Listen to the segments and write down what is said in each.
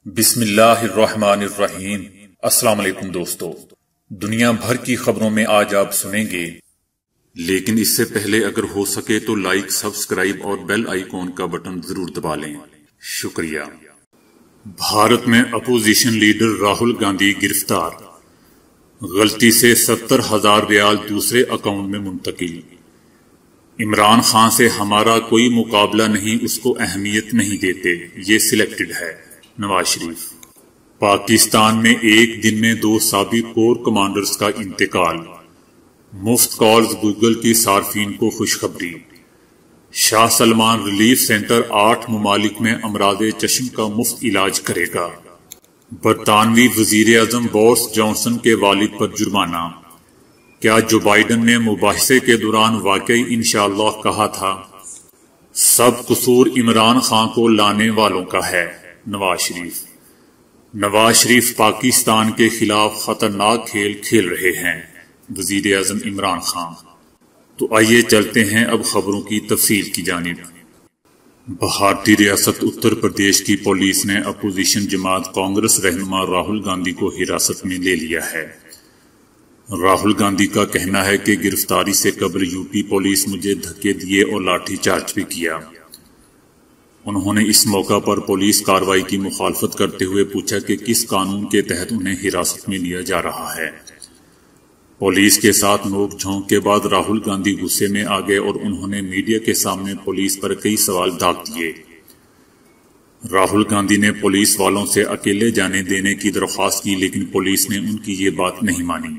بسم اللہ الرحمن الرحیم۔ السلام علیکم دوستو، دنیا بھر کی خبروں میں آج آپ سنیں گے، لیکن اس سے پہلے اگر ہو سکے تو لائک، سبسکرائب اور بیل آئیکن کا بٹن ضرور دبا لیں، شکریہ۔ بھارت میں اپوزیشن لیڈر راہل گاندھی گرفتار، غلطی سے 70,000 ریال دوسرے اکاؤنٹ میں منتقل۔ عمران خان سے ہمارا کوئی مقابلہ نہیں، اس کو اہمیت نہیں دیتے، یہ سلیکٹڈ ہے، نواز شریف۔ پاکستان میں ایک دن میں 2 سابق کور کمانڈرز کا انتقال، مفت کالز گوگل کی صارفین کو خوشخبری۔ شاہ سلمان ریلیف سینٹر 8 ممالک میں امراض چشم کا مفت علاج کرے گا۔ برطانوی وزیر اعظم بورس جانسن کے والد پر جرمانہ۔ کیا جو بائیڈن نے مباحثے کے دوران واقعی انشاءاللہ کہا تھا؟ سب قصور عمران خان کو لانے والوں کا ہے، نواز شریف۔ نواز شریف پاکستان کے خلاف خطرناک کھیل کھیل رہے ہیں، وزیر اعظم عمران خان۔ تو آئیے چلتے ہیں اب خبروں کی تفصیل کی جانب۔ بھارتی ریاست اتر پردیش کی پولیس نے اپوزیشن جماعت کانگریس رہنما راہل گاندھی کو حراست میں لے لیا ہے۔ راہل گاندھی کا کہنا ہے کہ گرفتاری سے قبل یوپی پولیس مجھے دھکے دیے اور لاٹھی چارج بھی کیا۔ انہوں نے اس موقع پر پولیس کارروائی کی مخالفت کرتے ہوئے پوچھا کہ کس قانون کے تحت انہیں حراست میں لیا جا رہا ہے۔ پولیس کے ساتھ نوک جھونک کے بعد راہل گاندھی غصے میں آ گئے اور انہوں نے میڈیا کے سامنے پولیس پر کئی سوال داغ دیے۔ راہل گاندھی نے پولیس والوں سے اکیلے جانے دینے کی درخواست کی، لیکن پولیس نے ان کی یہ بات نہیں مانی،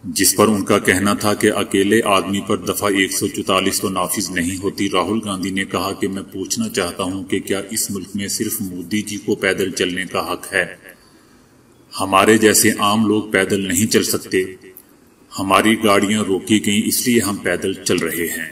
جس پر ان کا کہنا تھا کہ اکیلے آدمی پر دفعہ 144 تو نافذ نہیں ہوتی۔ راہل گاندھی نے کہا کہ میں پوچھنا چاہتا ہوں کہ کیا اس ملک میں صرف مودی جی کو پیدل چلنے کا حق ہے؟ ہمارے جیسے عام لوگ پیدل نہیں چل سکتے؟ ہماری گاڑیاں روکی گئیں اس لیے ہم پیدل چل رہے ہیں۔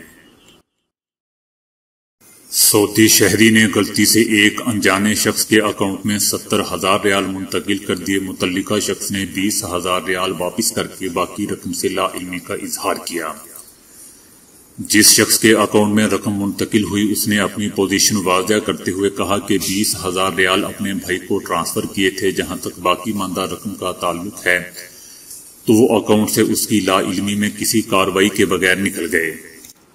سعودی شہری نے غلطی سے ایک انجانے شخص کے اکاؤنٹ میں 70,000 ریال منتقل کر دیے۔ متعلقہ شخص نے 20,000 ریال واپس کر کے باقی رقم سے لا علمی کا اظہار کیا۔ جس شخص کے اکاؤنٹ میں رقم منتقل ہوئی اس نے اپنی پوزیشن واضح کرتے ہوئے کہا کہ 20,000 ریال اپنے بھائی کو ٹرانسفر کیے تھے۔ جہاں تک باقی ماندہ رقم کا تعلق ہے تو وہ اکاؤنٹ سے اس کی لا علمی میں کسی کارروائی کے بغیر نکل گئے۔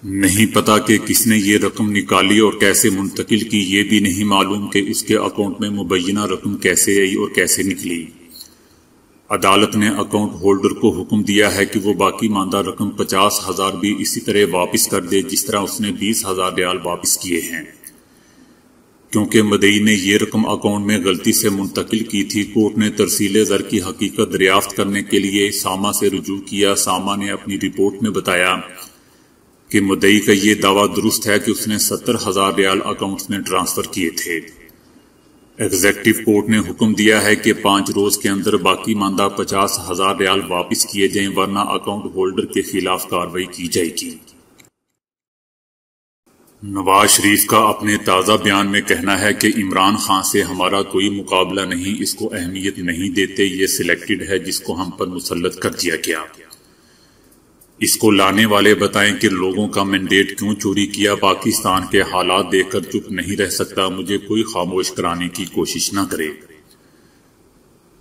نہیں پتا کہ کس نے یہ رقم نکالی اور کیسے منتقل کی، یہ بھی نہیں معلوم کہ اس کے اکاؤنٹ میں مبینہ رقم کیسے آئی اور کیسے نکلی۔ عدالت نے اکاؤنٹ ہولڈر کو حکم دیا ہے کہ وہ باقی ماندہ رقم 50,000 بھی اسی طرح واپس کر دے جس طرح اس نے 20,000 ریال واپس کیے ہیں۔ کیونکہ مدعی نے یہ رقم اکاؤنٹ میں غلطی سے منتقل کی تھی، کورٹ نے ترسیل زر کی حقیقت دریافت کرنے کے لیے ساما سے رجوع کیا۔ ساما نے اپنی رپورٹ میں بتایا کہ مدعی کا یہ دعویٰ درست ہے کہ اس نے 70,000 ریال اکاؤنٹس میں ٹرانسفر کیے تھے۔ ایگزیکٹو کورٹ نے حکم دیا ہے کہ 5 روز کے اندر باقی ماندہ 50,000 ریال واپس کیے جائیں، ورنہ اکاؤنٹ ہولڈر کے خلاف کارروائی کی جائے گی۔ نواز شریف کا اپنے تازہ بیان میں کہنا ہے کہ عمران خان سے ہمارا کوئی مقابلہ نہیں، اس کو اہمیت نہیں دیتے، یہ سلیکٹڈ ہے جس کو ہم پر مسلط کر دیا گیا۔ اس کو لانے والے بتائیں کہ لوگوں کا مینڈیٹ کیوں چوری کیا۔ پاکستان کے حالات دیکھ کر چپ نہیں رہ سکتا، مجھے کوئی خاموش کرانے کی کوشش نہ کرے۔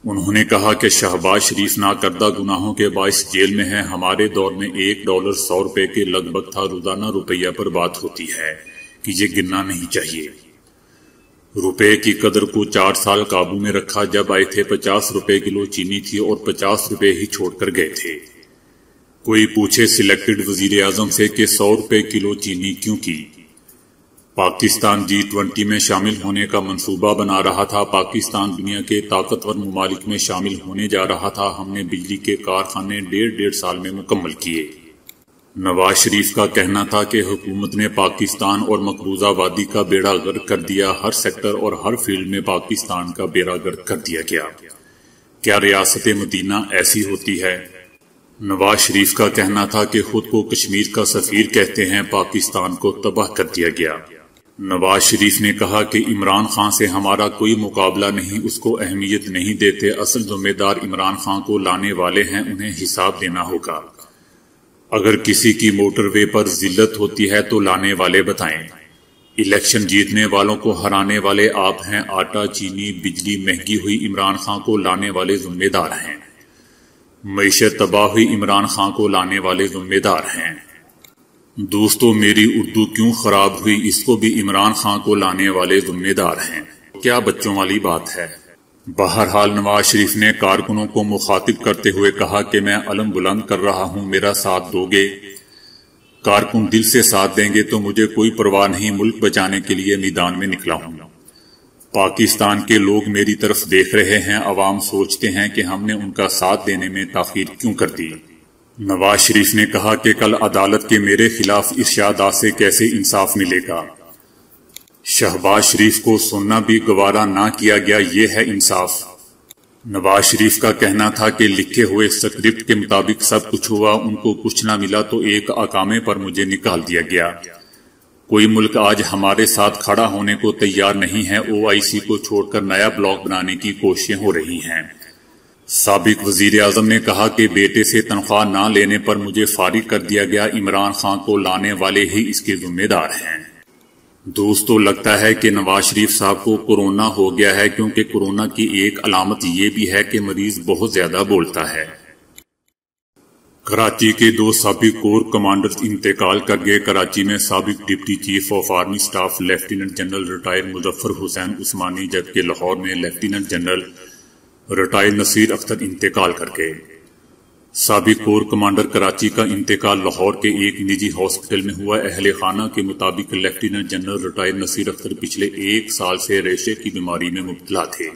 انہوں نے کہا کہ شہباز شریف ناکردہ گناہوں کے باعث جیل میں ہیں۔ ہمارے دور میں $1 100 روپے کے لگ بھگ تھا، روزانہ روپیہ پر بات ہوتی ہے کہ یہ گننا نہیں چاہیے۔ روپے کی قدر کو 4 سال قابو میں رکھا۔ جب آئے تھے 50 روپے کلو چینی تھی اور 50 روپے ہی چھوڑ کر گئے تھے۔ کوئی پوچھے سلیکٹڈ وزیر اعظم سے کہ 100 روپے کلو چینی کیوں کی؟ پاکستان G20 میں شامل ہونے کا منصوبہ بنا رہا تھا۔ پاکستان دنیا کے طاقتور ممالک میں شامل ہونے جا رہا تھا۔ ہم نے بجلی کے کارخانے 1.5 سال میں مکمل کیے۔ نواز شریف کا کہنا تھا کہ حکومت نے پاکستان اور مقبوضہ وادی کا بیڑا غرق کر دیا، ہر سیکٹر اور ہر فیلڈ میں پاکستان کا بیڑا غرق کر دیا گیا۔ کیا ریاست مدینہ ایسی ہوتی ہے؟ نواز شریف کا کہنا تھا کہ خود کو کشمیر کا سفیر کہتے ہیں، پاکستان کو تباہ کر دیا گیا۔ نواز شریف نے کہا کہ عمران خان سے ہمارا کوئی مقابلہ نہیں، اس کو اہمیت نہیں دیتے، اصل ذمہ دار عمران خان کو لانے والے ہیں، انہیں حساب دینا ہوگا۔ اگر کسی کی موٹر وے پر ذلت ہوتی ہے تو لانے والے بتائیں۔ الیکشن جیتنے والوں کو ہرانے والے آپ ہیں، آٹا چینی بجلی مہنگی ہوئی عمران خان کو لانے والے ذمہ دار ہیں، معیشت تباہ ہوئی عمران خان کو لانے والے ذمہ دار ہیں۔ دوستو میری اردو کیوں خراب ہوئی، اس کو بھی عمران خان کو لانے والے ذمہ دار ہیں۔ کیا بچوں والی بات ہے۔ بہرحال نواز شریف نے کارکنوں کو مخاطب کرتے ہوئے کہا کہ میں علم بلند کر رہا ہوں، میرا ساتھ دو گے؟ کارکن دل سے ساتھ دیں گے تو مجھے کوئی پرواہ نہیں، ملک بچانے کے لیے میدان میں نکلا ہوں۔ پاکستان کے لوگ میری طرف دیکھ رہے ہیں، عوام سوچتے ہیں کہ ہم نے ان کا ساتھ دینے میں تاخیر کیوں کر دی۔ نواز شریف نے کہا کہ کل عدالت کے میرے خلاف ارشادات سے کیسے انصاف ملے گا؟ شہباز شریف کو سننا بھی گوارا نہ کیا گیا، یہ ہے انصاف۔ نواز شریف کا کہنا تھا کہ لکھے ہوئے سکرپٹ کے مطابق سب کچھ ہوا، ان کو کچھ نہ ملا تو ایک اقامے پر مجھے نکال دیا گیا۔ کوئی ملک آج ہمارے ساتھ کھڑا ہونے کو تیار نہیں ہے، OIC کو چھوڑ کر نیا بلاک بنانے کی کوششیں ہو رہی ہیں۔ سابق وزیر اعظم نے کہا کہ بیٹے سے تنخواہ نہ لینے پر مجھے فارغ کر دیا گیا، عمران خان کو لانے والے ہی اس کے ذمہ دار ہیں۔ دوستو لگتا ہے کہ نواز شریف صاحب کو کورونا ہو گیا ہے، کیونکہ کورونا کی ایک علامت یہ بھی ہے کہ مریض بہت زیادہ بولتا ہے۔ کراچی کے 2 سابق کور کمانڈرز انتقال کر گئے۔ کراچی میں سابق deputy chief of army staff lieutenant general retired Muzaffar Hussain Usmani, جبکہ لاہور میں lieutenant general retire Naseer Akhtar انتقال کر گئے۔ سابق کور کمانڈر کراچی کا انتقال لاہور کے ایک نجی ہاسپٹل میں ہوا۔ اہل خانہ کے مطابق lieutenant general retire Naseer Akhtar پچھلے 1 سال سے ریشے کی بیماری میں مبتلا تھے۔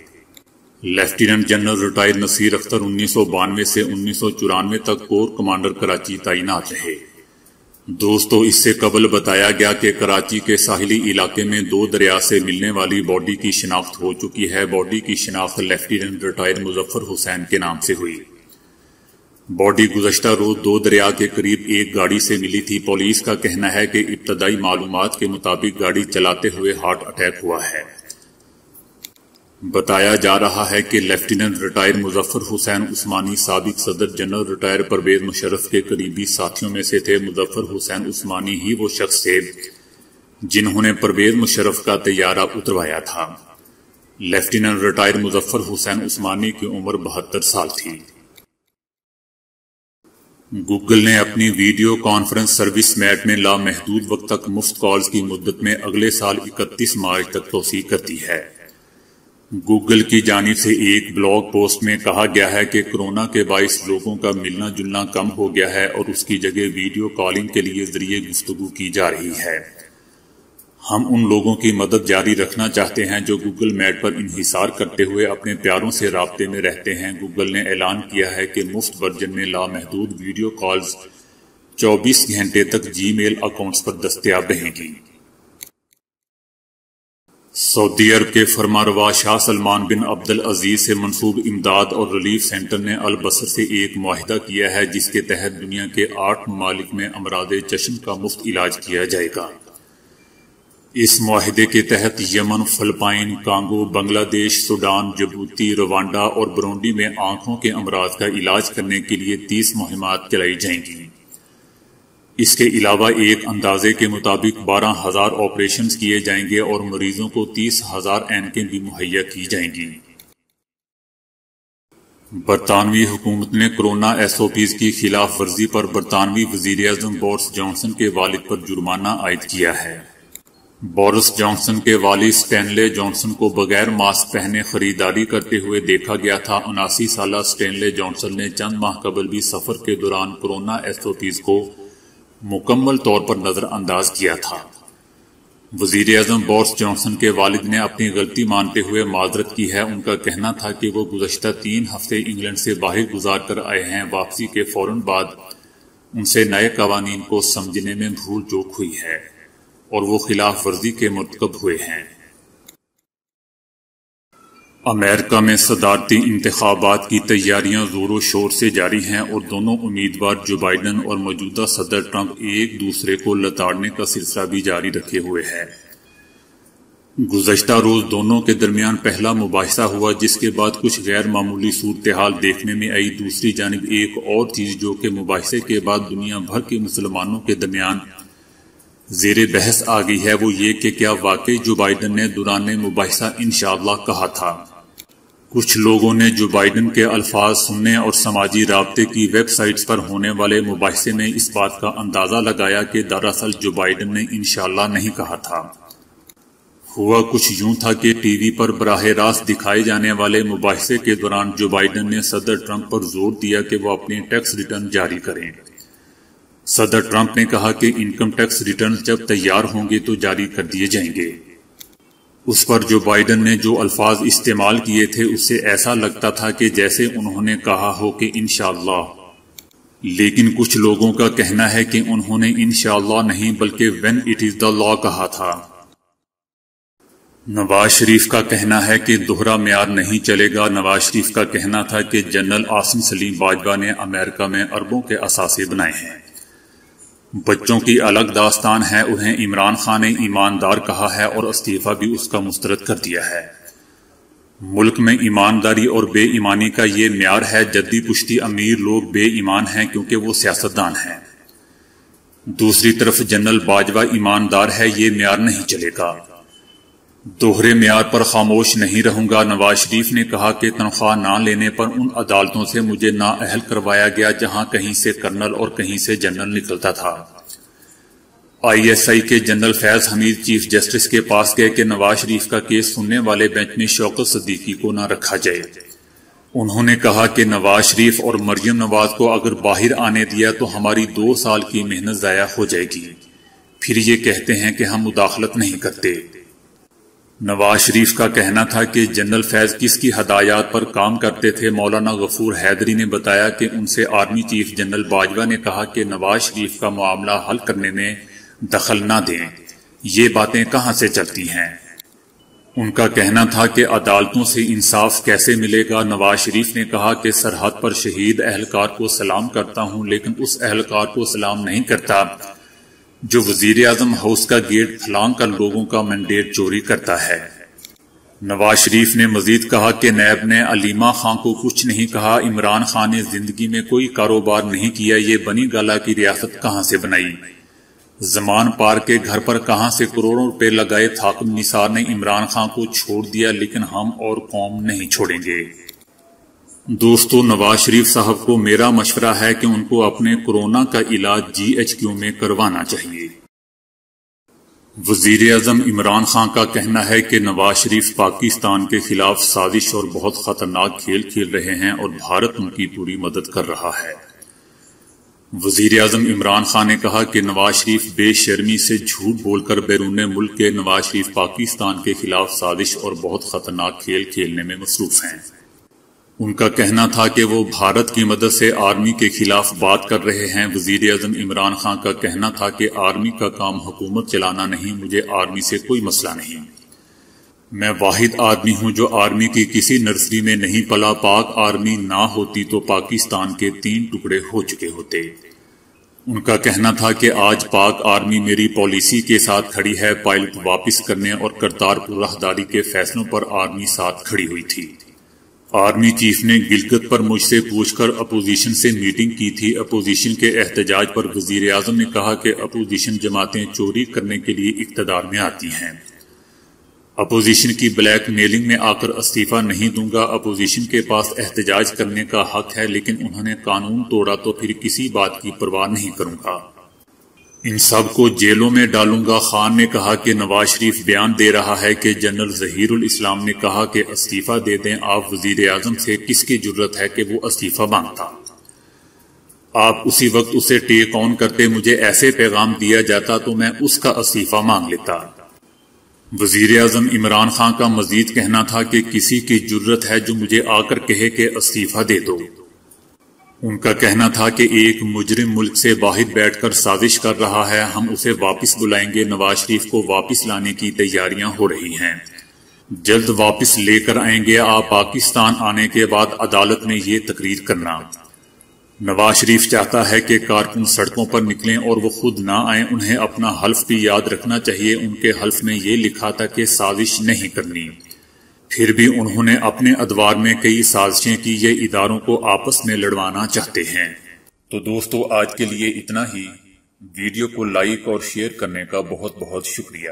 Lieutenant general retire Naseer Akhtar 1992 سے 1994 تک کور کمانڈر کراچی تعینات رہے۔ دوستو اس سے قبل بتایا گیا کہ کراچی کے ساحلی علاقے میں 2 دریا سے ملنے والی باڈی کی شناخت ہو چکی ہے۔ باڈی کی شناخت لیفٹیننٹ ریٹائر مظفر حسین کے نام سے ہوئی۔ باڈی گزشتہ روز 2 دریا کے قریب ایک گاڑی سے ملی تھی۔ پولیس کا کہنا ہے کہ ابتدائی معلومات کے مطابق گاڑی چلاتے ہوئے ہارٹ اٹیک ہوا ہے۔ بتایا جا رہا ہے کہ لیفٹیننٹ ریٹائر مظفر حسین عثمانی سابق صدر جنرل ریٹائر پرویز مشرف کے قریبی ساتھیوں میں سے تھے۔ مظفر حسین عثمانی ہی وہ شخص تھے جنہوں نے پرویز مشرف کا طیارہ اتروایا تھا۔ لیفٹیننٹ ریٹائر مظفر حسین عثمانی کی عمر 72 سال تھی۔ گوگل نے اپنی ویڈیو کانفرنس سروس میٹ میں لامحدود وقت تک مفت کالز کی مدت میں اگلے سال 31 مارچ تک توسیع کر دی ہے۔ گوگل کی جانب سے ایک بلاگ پوسٹ میں کہا گیا ہے کہ کورونا کے باعث لوگوں کا ملنا جلنا کم ہو گیا ہے اور اس کی جگہ ویڈیو کالنگ کے لیے ذریعے گفتگو کی جا رہی ہے۔ ہم ان لوگوں کی مدد جاری رکھنا چاہتے ہیں جو گوگل میٹ پر انحصار کرتے ہوئے اپنے پیاروں سے رابطے میں رہتے ہیں۔ گوگل نے اعلان کیا ہے کہ مفت ورژن میں لامحدود ویڈیو کالز 24 گھنٹے تک جی میل اکاؤنٹس پر دستیاب رہیں گی۔ سعودی عرب کے فرمانروا شاہ سلمان بن عبد العزیز سے منسوب امداد اور ریلیف سینٹر نے البصر سے ایک معاہدہ کیا ہے جس کے تحت دنیا کے 8 ممالک میں امراض چشم کا مفت علاج کیا جائے گا۔ اس معاہدے کے تحت یمن، فلپائن، کانگو، بنگلہ دیش، سوڈان، جبوتی، روانڈا اور برونڈی میں آنکھوں کے امراض کا علاج کرنے کے لیے 30 مہمات چلائی جائیں گی۔ اس کے علاوہ ایک اندازے کے مطابق 12,000 آپریشنز کیے جائیں گے اور مریضوں کو 30,000 اینکیں بھی مہیا کی جائیں گی۔ برطانوی حکومت نے کورونا SOPs کی خلاف ورزی پر برطانوی وزیر اعظم بورس جانسن کے والد پر جرمانہ عائد کیا ہے۔ بورس جانسن کے والد سٹینلے جانسن کو بغیر ماسک پہنے خریداری کرتے ہوئے دیکھا گیا تھا۔ 79 سالہ سٹینلے جانسن نے چند ماہ قبل بھی سفر کے دوران کورونا SOPs کو مکمل طور پر نظر انداز کیا تھا۔ وزیر اعظم بورس جانسن کے والد نے اپنی غلطی مانتے ہوئے معذرت کی ہے۔ ان کا کہنا تھا کہ وہ گزشتہ 3 ہفتے انگلینڈ سے باہر گزار کر آئے ہیں۔ واپسی کے فوراً بعد ان سے نئے قوانین کو سمجھنے میں بھول چوک ہوئی ہے اور وہ خلاف ورزی کے مرتکب ہوئے ہیں۔ امریکہ میں صدارتی انتخابات کی تیاریاں زور و شور سے جاری ہیں اور دونوں امیدوار جو بائیڈن اور موجودہ صدر ٹرمپ ایک دوسرے کو لتاڑنے کا سلسلہ بھی جاری رکھے ہوئے ہیں۔ گزشتہ روز دونوں کے درمیان پہلا مباحثہ ہوا جس کے بعد کچھ غیر معمولی صورتحال دیکھنے میں آئی۔ دوسری جانب ایک اور چیز جو کہ مباحثے کے بعد دنیا بھر کے مسلمانوں کے درمیان زیر بحث آ گئی ہے وہ یہ کہ کیا واقعی جو بائیڈن نے دوران مباحثہ انشاءاللہ کہا تھا۔ کچھ لوگوں نے جو بائیڈن کے الفاظ سننے اور سماجی رابطے کی ویب سائٹس پر ہونے والے مباحثے میں اس بات کا اندازہ لگایا کہ دراصل جو بائیڈن نے انشاءاللہ نہیں کہا تھا۔ ہوا کچھ یوں تھا کہ ٹی وی پر براہ راست دکھائے جانے والے مباحثے کے دوران جو بائیڈن نے صدر ٹرمپ پر زور دیا کہ وہ اپنی ٹیکس ریٹرن جاری کریں۔ صدر ٹرمپ نے کہا کہ انکم ٹیکس ریٹرن جب تیار ہوں گے تو جاری کر دیے جائیں گے۔ اس پر جو بائیڈن نے جو الفاظ استعمال کیے تھے اس سے ایسا لگتا تھا کہ جیسے انہوں نے کہا ہو کہ انشاءاللہ، لیکن کچھ لوگوں کا کہنا ہے کہ انہوں نے انشاءاللہ نہیں بلکہ when it is the law کہا تھا۔ نواز شریف کا کہنا ہے کہ دوہرا معیار نہیں چلے گا۔ نواز شریف کا کہنا تھا کہ جنرل عاصم سلیم باجوہ نے امریکہ میں اربوں کے اثاثے بنائے ہیں، بچوں کی الگ داستان ہے، انہیں عمران خان نے ایماندار کہا ہے اور استعفیٰ بھی اس کا مسترد کر دیا ہے۔ ملک میں ایمانداری اور بے ایمانی کا یہ معیار ہے۔ جدی پشتی امیر لوگ بے ایمان ہیں کیونکہ وہ سیاستدان ہیں، دوسری طرف جنرل باجوہ ایماندار ہے، یہ معیار نہیں چلے گا۔ دوہرے معیار پر خاموش نہیں رہوں گا۔ نواز شریف نے کہا کہ تنخواہ نہ لینے پر ان عدالتوں سے مجھے نااہل کروایا گیا جہاں کہیں سے کرنل اور کہیں سے جنرل نکلتا تھا۔ ISI کے جنرل فیض حمید چیف جسٹس کے پاس گئے کہ نواز شریف کا کیس سننے والے بینچ میں شوکت صدیقی کو نہ رکھا جائے۔ انہوں نے کہا کہ نواز شریف اور مریم نواز کو اگر باہر آنے دیا تو ہماری 2 سال کی محنت ضائع ہو جائے گی، پھر یہ کہتے ہیں کہ ہم مداخلت نہیں کرتے۔ نواز شریف کا کہنا تھا کہ جنرل فیض کس کی ہدایات پر کام کرتے تھے۔ مولانا غفور حیدری نے بتایا کہ ان سے آرمی چیف جنرل باجوہ نے کہا کہ نواز شریف کا معاملہ حل کرنے میں دخل نہ دیں، یہ باتیں کہاں سے چلتی ہیں۔ ان کا کہنا تھا کہ عدالتوں سے انصاف کیسے ملے گا۔ نواز شریف نے کہا کہ سرحد پر شہید اہلکار کو سلام کرتا ہوں لیکن اس اہلکار کو سلام نہیں کرتا جو وزیر اعظم ہاؤس کا گیٹ پھلانگ کر لوگوں کا مینڈیٹ چوری کرتا ہے۔ نواز شریف نے مزید کہا کہ نیب نے علیمہ خان کو کچھ نہیں کہا، عمران خان نے زندگی میں کوئی کاروبار نہیں کیا، یہ بنی گالہ کی ریاست کہاں سے بنائی، زمان پار کے گھر پر کہاں سے کروڑوں روپے لگائے۔ تھاکم نثار نے عمران خان کو چھوڑ دیا لیکن ہم اور قوم نہیں چھوڑیں گے۔ دوستو، نواز شریف صاحب کو میرا مشورہ ہے کہ ان کو اپنے کورونا کا علاج GHQ میں کروانا چاہیے۔ وزیر اعظم عمران خان کا کہنا ہے کہ نواز شریف پاکستان کے خلاف سازش اور بہت خطرناک کھیل کھیل رہے ہیں اور بھارت ان کی پوری مدد کر رہا ہے۔ وزیر اعظم عمران خان نے کہا کہ نواز شریف بے شرمی سے جھوٹ بول کر بیرون ملک کے نواز شریف پاکستان کے خلاف سازش اور بہت خطرناک کھیل کھیلنے میں مصروف ہیں۔ ان کا کہنا تھا کہ وہ بھارت کی مدد سے آرمی کے خلاف بات کر رہے ہیں۔ وزیر اعظم عمران خان کا کہنا تھا کہ آرمی کا کام حکومت چلانا نہیں، مجھے آرمی سے کوئی مسئلہ نہیں، میں واحد آدمی ہوں جو آرمی کی کسی نرسری میں نہیں پلا۔ پاک آرمی نہ ہوتی تو پاکستان کے 3 ٹکڑے ہو چکے ہوتے۔ ان کا کہنا تھا کہ آج پاک آرمی میری پالیسی کے ساتھ کھڑی ہے، پائلٹ واپس کرنے اور کرتارپور راہداری کے فیصلوں پر آرمی ساتھ کھڑی ہوئی تھی۔ آرمی چیف نے گلگت پر مجھ سے پوچھ کر اپوزیشن سے میٹنگ کی تھی۔ اپوزیشن کے احتجاج پر وزیر اعظم نے کہا کہ اپوزیشن جماعتیں چوری کرنے کے لیے اقتدار میں آتی ہیں، اپوزیشن کی بلیک میلنگ میں آ کر استعفیٰ نہیں دوں گا۔ اپوزیشن کے پاس احتجاج کرنے کا حق ہے لیکن انہوں نے قانون توڑا تو پھر کسی بات کی پرواہ نہیں کروں گا، ان سب کو جیلوں میں ڈالوں گا۔ خان نے کہا کہ نواز شریف بیان دے رہا ہے کہ جنرل ظہیر الاسلام نے کہا کہ استعفیٰ دے دیں۔ آپ وزیر اعظم سے کس کی جرت ہے کہ وہ استعفیٰ مانگتا؟ آپ اسی وقت اسے ٹیک آن کرتے، مجھے ایسے پیغام دیا جاتا تو میں اس کا استعفیٰ مانگ لیتا۔ وزیر اعظم عمران خان کا مزید کہنا تھا کہ کسی کی جرت ہے جو مجھے آ کر کہے کہ استعفیٰ دے دو۔ ان کا کہنا تھا کہ ایک مجرم ملک سے باہر بیٹھ کر سازش کر رہا ہے، ہم اسے واپس بلائیں گے۔ نواز شریف کو واپس لانے کی تیاریاں ہو رہی ہیں، جلد واپس لے کر آئیں گے۔ آپ پاکستان آنے کے بعد عدالت میں یہ تقریر کرنا۔ نواز شریف چاہتا ہے کہ کارکن سڑکوں پر نکلیں اور وہ خود نہ آئیں، انہیں اپنا حلف بھی یاد رکھنا چاہیے۔ ان کے حلف میں یہ لکھا تھا کہ سازش نہیں کرنی، پھر بھی انہوں نے اپنے ادوار میں کئی سازشیں کی۔ یہ اداروں کو آپس میں لڑوانا چاہتے ہیں۔ تو دوستو، آج کے لیے اتنا ہی۔ ویڈیو کو لائک اور شیئر کرنے کا بہت بہت شکریہ۔